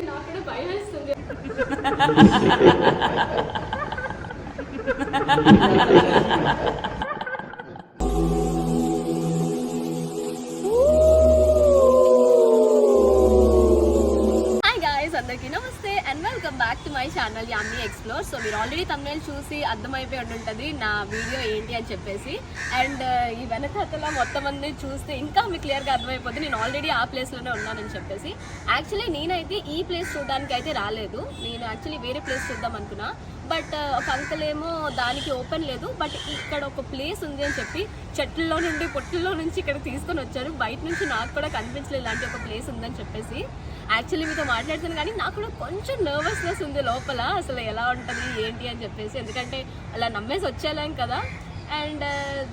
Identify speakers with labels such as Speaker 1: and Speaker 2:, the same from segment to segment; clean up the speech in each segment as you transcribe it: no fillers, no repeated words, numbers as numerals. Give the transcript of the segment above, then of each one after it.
Speaker 1: నాకు కూడా భయం వేస్తుంది. అందరికీ నమస్తే and welcome back to my channel yummy explore. So మీరు ఆల్రెడీ తమ్నెయిల్ చూసి అర్థమైపోయి ఉంటుంది నా వీడియో ఏంటి అని చెప్పేసి. అండ్ ఈ వెనకతల మొత్తం మంది చూస్తే ఇంకా మీకు క్లియర్గా అర్థమైపోతుంది నేను ఆల్రెడీ ఆ ప్లేస్లోనే ఉన్నానని చెప్పేసి. యాక్చువల్లీ నేనైతే ఈ ప్లేస్ చూడడానికి అయితే రాలేదు, నేను యాక్చువల్లీ వేరే ప్లేస్ చూద్దాం అనుకున్నా. బట్ ఒక అంకుల్ ఏమో దానికి ఓపెన్ లేదు, బట్ ఇక్కడ ఒక ప్లేస్ ఉంది అని చెప్పి చెట్లలో నుండి పొట్టుల్లో నుంచి ఇక్కడ తీసుకొని వచ్చారు. బయట నుంచి నాకు కూడా కనిపించలేదు ఇలాంటి ఒక ప్లేస్ ఉందని చెప్పేసి. యాక్చువల్లీ మీతో మాట్లాడుతాను కానీ నాకు కూడా కొంచెం నర్వస్నెస్ ఉంది లోపల, అసలు ఎలా ఉంటుంది ఏంటి అని చెప్పేసి. ఎందుకంటే అలా నమ్మేసి వచ్చేలాం కదా. అండ్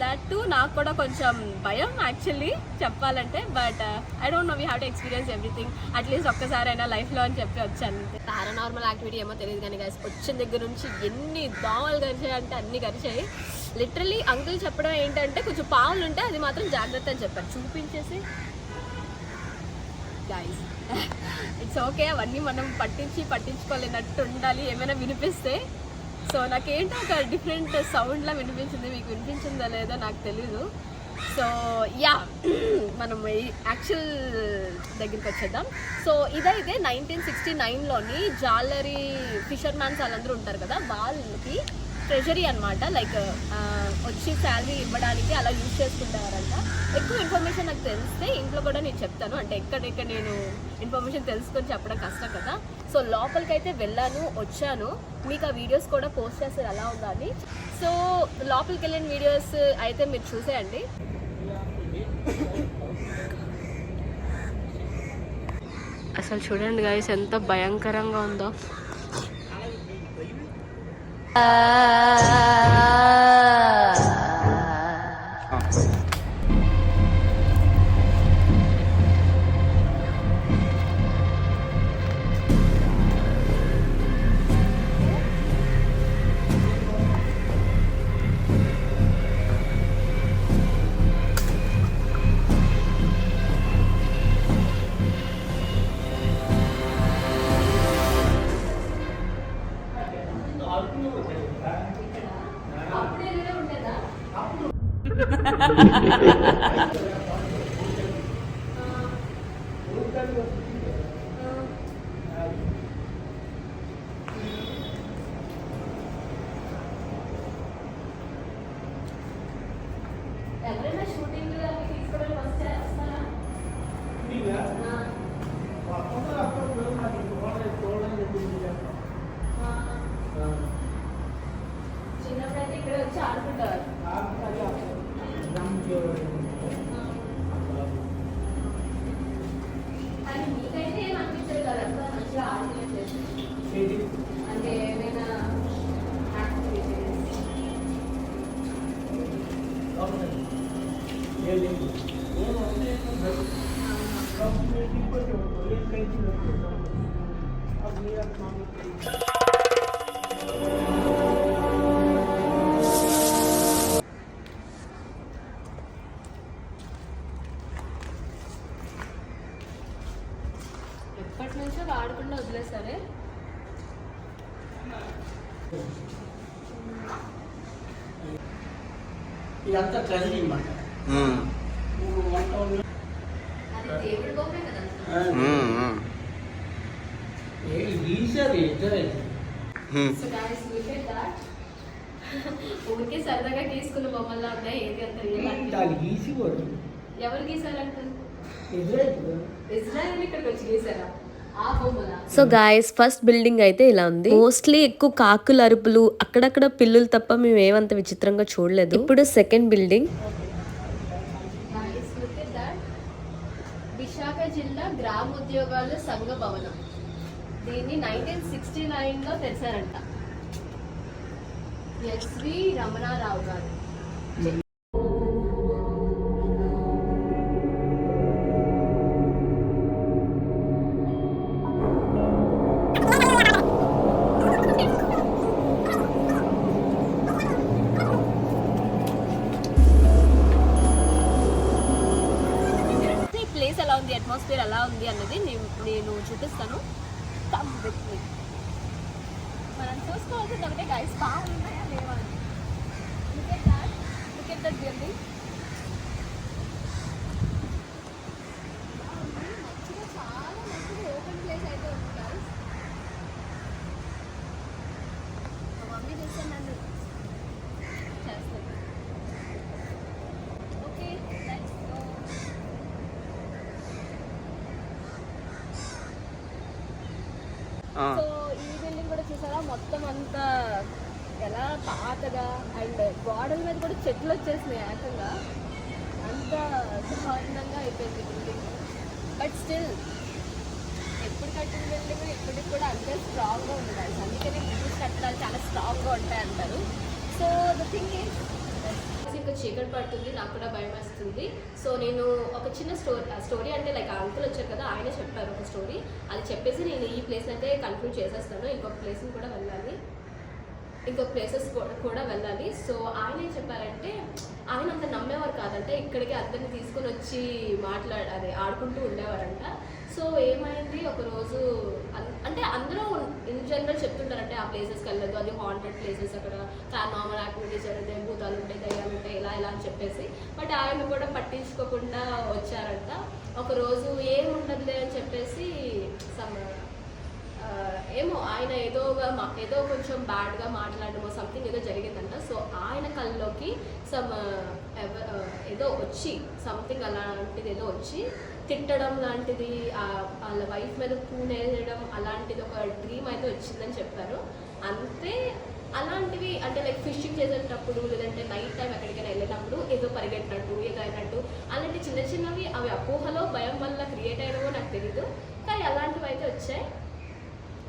Speaker 1: దట్ టు నాకు కూడా కొంచెం భయం యాక్చువల్లీ చెప్పాలంటే. But I don't know, we have to experience everything at least ఒక్కసారైనా లైఫ్లో అని చెప్పి వచ్చాను. పారానార్మల్ యాక్టివిటీ ఏమో తెలియదు కానీ గైస్ వచ్చిన దగ్గర నుంచి ఎన్ని దోమలు కరిచాయి అంటే అన్ని కరిచాయి. లిటరలీ అంకుల్ చెప్పడం ఏంటంటే కొంచెం పావులు ఉంటే అది మాత్రం జాగ్రత్త అని చెప్పారు, చూపించేసి. గైస్ ఇట్స్ ఓకే, అవన్నీ మనం పట్టించుకోలేనట్టు ఉండాలి ఏమైనా వినిపిస్తే. సో నాకేంటో ఒక డిఫరెంట్ సౌండ్లా వినిపించింది, మీకు వినిపించిందో లేదో నాకు తెలీదు. సో యా మనం యాక్చువల్ దగ్గరికి వచ్చేద్దాం. సో ఇదైతే 1969లోని జాలరీ ఫిషర్ మ్యాన్స్ వాళ్ళందరూ ఉంటారు కదా, వాళ్ళకి ట్రెజరీ అనమాట. లైక్ వచ్చి శాలరీ ఇవ్వడానికి అలా యూజ్ చేసుకుంటారంట. ఎక్కువ ఇన్ఫర్మేషన్ నాకు తెలిస్తే ఇంట్లో కూడా నేను చెప్తాను, అంటే ఎక్కడెక్కడ నేను ఇన్ఫర్మేషన్ తెలుసుకొని చెప్పడం కష్టం కదా. సో లోపలికైతే వెళ్ళాను, వచ్చాను, మీకు ఆ వీడియోస్ కూడా పోస్ట్ చేస్తారు ఎలా ఉందని. సో లోపలికి వెళ్ళిన వీడియోస్ అయితే మీరు చూసేయండి. అసలు చూడండి గైస్ ఎంత భయంకరంగా ఉందో. ఎవరైనా షూటింగ్ తీసుకోవడానికి వస్తారా? చిన్నప్పుడైతే ఇక్కడ వచ్చి ఆడుకుంటారు. అది మీకైతే ఏం అనిపించదు కదా, మంచిగా ఆడుకునే అంటే ఏమైనా ఎప్పటి నుంచో ఆడకుండా వదిలేసరే.
Speaker 2: ఇదంతా ట్రెజరీ మాట.
Speaker 1: దేవుడి బొమ్మే కదా. ఊరికే సరదాగా గీసుకున్న బొమ్మల్లా ఉన్నాయి, ఏది అంత ఎవరు గీసారంటారు? ఇజ్రాయెల్ ఇక్కడికి వచ్చి గీసారా?
Speaker 3: సో గాయస్ ఫస్ట్ బిల్డింగ్ అయితే ఇలా ఉంది. మోస్ట్లీ ఎక్కువ కాకుల అరుపులు, అక్కడక్కడ పిల్లులు తప్ప మేము ఏమంత విచిత్రంగా చూడలేదు. ఇప్పుడు సెకండ్ బిల్డింగ్.
Speaker 1: విశాఖ జిల్లా గ్రామోద్యోగాల సంఘ భవనం. దీన్ని 1969లో తెచ్చారంట. ఎస్వి రమణారావు గారు. ఎలా ఉంది, అట్మాస్ఫియర్ ఎలా ఉంది అన్నది నేను చూపిస్తాను. Come with me. మనం చూసుకోవాల్సింది ఒకటే గైస్, పాములు ఉన్నాయా లేవా అని. Look at that building. మంచిగా చాలా మంచిగా ఓపెన్ ప్లేస్ అయితే ఉంది గైస్. మా మమ్మీ చూస్తే నన్ను చేస్తుంది. Okay let's go. సో ఈ బిల్డింగ్ కూడా చూసారా, మొత్తం అంతా ఎలా పాతగా, అండ్ గోడల మీద కూడా చెట్లు వచ్చేసినాయి ఏకంగా. అంత దారుణంగా అయిపోయింది బిల్డింగ్. బట్ స్టిల్ ఎప్పుడు కట్టిన బిల్డింగ్ ఇప్పటికి కూడా అంతే స్ట్రాంగ్గా ఉంది guys. అందుకని బ్రిటిష్ కట్టడాలు చాలా స్ట్రాంగ్గా ఉంటాయి అంటారు. సో ద థింగ్ ఈజ్, ఇంకా చీకటి పడుతుంది, నాకు కూడా భయం వేస్తుంది. సో నేను ఒక చిన్న స్టోరీ అంటే లైక్ అంకుల్ వచ్చారు కదా, ఆయన చెప్పారు ఒక స్టోరీ, అది చెప్పేసి నేను ఈ ప్లేస్ అయితే కన్క్లూడ్ చేసేస్తాను. ఇంకొక ప్లేస్ని కూడా వెళ్ళాలి, ఇంకొక ప్లేసెస్ కూడా వెళ్ళాలి. సో ఆయన ఏం చెప్పారంటే, ఆయన అంత నమ్మేవారు కాదంటే, ఇక్కడికి అందరిని తీసుకొని వచ్చి ఆడుకుంటూ ఉండేవారంట. సో ఏమైంది ఒకరోజు, అంటే అందరూ ఇన్ జనరల్ చెప్తుంటారంటే ఆ ప్లేసెస్కి వెళ్ళదు, అది హాంటెడ్ ప్లేసెస్, అక్కడ పారానార్మల్ యాక్టివిటీస్ జరుగుతాయి, భూతాలు ఉంటాయి, దయ్యాలు ఉంటాయి, ఇలా అని చెప్పేసి. బట్ ఆయన కూడా పట్టించుకోకుండా వచ్చారంట. ఒకరోజు ఏముండదులే అని చెప్పేసి ఏమో ఆయన ఏదో కొంచెం బ్యాడ్గా మాట్లాడడమో సంథింగ్ ఏదో జరిగిందంట. సో ఆయన కళ్ళలోకి ఏదో వచ్చి సంథింగ్ అలాంటిది ఏదో వచ్చి తిట్టడం లాంటిది, వాళ్ళ వైఫ్ మీద పూనేయడం అలాంటిది ఒక డ్రీమ్ అయితే వచ్చిందని చెప్పారు. అంతే అలాంటివి అంటే లైక్ ఫిషింగ్ చేసేటప్పుడు, లేదంటే నైట్ టైం ఎక్కడికైనా వెళ్ళేటప్పుడు ఏదో పరిగెట్టినట్టు, ఏదో అయినట్టు, అలాంటి చిన్నవి అవి అపోహలో భయం వల్ల క్రియేట్ అయినవో నాకు తెలీదు, కానీ అలాంటివి అయితే వచ్చాయి.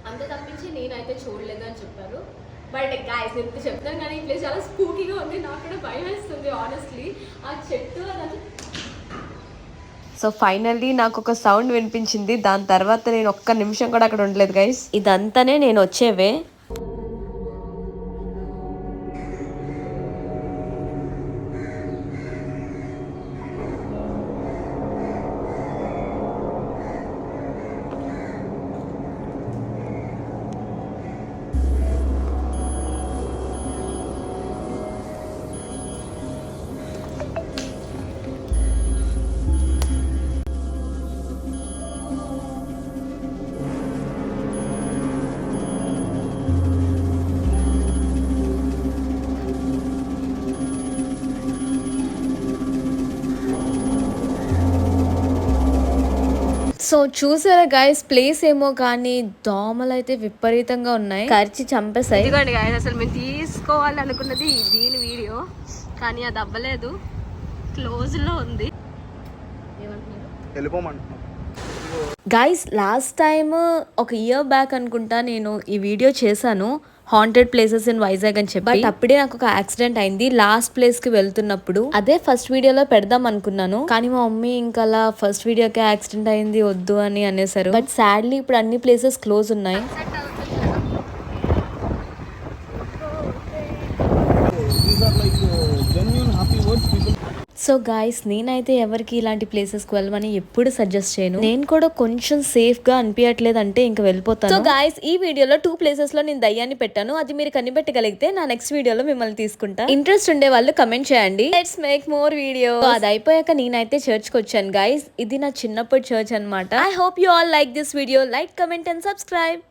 Speaker 1: అంత తప్పించి నేనైతే చూడలేదు అని చెప్పారు. బట్ గాయస్ నేను చెప్తాను కానీ ఈ ప్లేస్ చాలా స్పూకీగా ఉంది, నాకు కూడా భయం వేస్తుంది ఆనెస్ట్లీ. ఆ చెట్టు అదంతా.
Speaker 3: సో ఫైనల్లీ నాకు ఒక సౌండ్ వినిపించింది, దాని తర్వాత నేను ఒక్క నిమిషం కూడా అక్కడ ఉండలేదు గైస్. ఇదంతానే నేను వచ్చేవే. సో చూసారా గైస్, ప్లేస్ ఏమో కానీ దోమలు అయితే విపరీతంగా ఉన్నాయి, కరిచి చంపేసాయి.
Speaker 1: ఇదిగోండి గైస్, అసలు మేము తీసుకోవాలి అనుకున్నది దీని వీడియో, కానీ అది అవ్వలేదు, క్లోజ్ లో ఉంది.
Speaker 3: గైస్ లాస్ట్ టైం ఒక ఇయర్ బ్యాక్ అనుకుంటా నేను ఈ వీడియో చేశాను, హాంటెడ్ ప్లేసెస్ ఇన్ వైజాగ్ అని చెప్పి. బట్ అప్పుడే నాకు ఒక యాక్సిడెంట్ అయింది లాస్ట్ ప్లేస్ కి వెళ్తున్నప్పుడు. అదే ఫస్ట్ వీడియోలో పెడదాం అనుకున్నాను, కానీ మా మమ్మీ ఇంకా అలా ఫస్ట్ వీడియోకి యాక్సిడెంట్ అయింది వద్దు అని అనేసారు. బట్ సాడ్లీ ఇప్పుడు అన్ని ప్లేసెస్ క్లోజ్ ఉన్నాయి. సో గాయస్ నేనైతే ఎవరికి ఇలాంటి ప్లేసెస్ కి వెళ్ళమని ఎప్పుడు సజెస్ట్ చేయను. నేను కూడా కొంచెం సేఫ్ గా అనిపించట్లేదు అంటే ఇంకా వెళ్ళిపోతాను. సో గాయస్ ఈ వీడియోలో 2 ప్లేసెస్ లో నేను దయ్యాన్ని పెట్టాను, అది మీరు కనిపెట్టగలిగితే నా నెక్స్ట్ వీడియోలో మిమ్మల్ని తీసుకుంటా. ఇంట్రెస్ట్ ఉండే వాళ్ళు కమెంట్ చేయండి, లెట్స్ మేక్ మోర్ వీడియో. అది అయిపోయాక నేనైతే చర్చ్ కి వచ్చాను గైస్, ఇది నా చిన్నప్పటి చర్చ్ అన్నమాట. I hope you all like this video, like, comment and subscribe.